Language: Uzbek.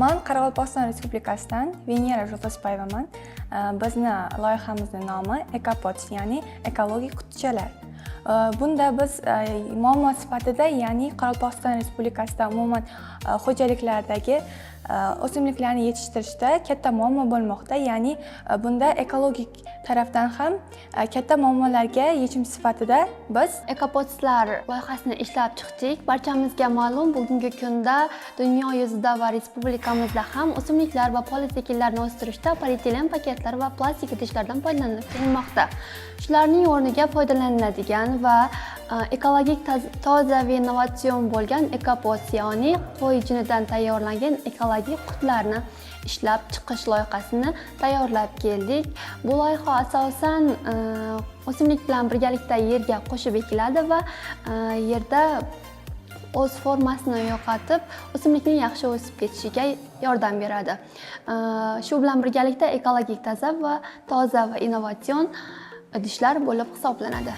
Men Qoraqalpog'iston Respublikasidan Venera Joltospayevaman. Bizni loyihamizning nomi Ecopods, ya'ni ekologik qutichalar. Bunda biz muammo sifatida, ya'ni Qoraqalpog'iston Respublikasida umuman xo'jaliklardagi o'simliklarni yetishtirishda katta muammo bo'lmoqda. Ya'ni bunda ekologik tarafdan ham katta muammolarga yechim sifatida biz Ecopodslar loyihasini ishlab chiqdik. Barchamizga ma'lum, bugungi kunda dunyo yuzida va respublikamizda ham o'simliklar va polisekinlarni o'stirishda polietilen paketlar va plastik idishlardan foydalanib kelinmoqda. Shularning o'rniga foydalaniladigan va ekologik toza va innovatsion bo'lgan Ecopods, ya'ni qo'y jinidan tayyorlangan ekologik qutlarni ishlab chiqish loyihasini tayyorlab keldik. Bu loyiha asosan o'simlik bilan birgalikda yerga qo'shib ekiladi va yerda o'z formasini yo'qotib, o'simlikning yaxshi o'sib ketishiga yordam beradi. Shu bilan birgalikda ekologik toza va innovatsion idishlar bo'lib hisoblanadi.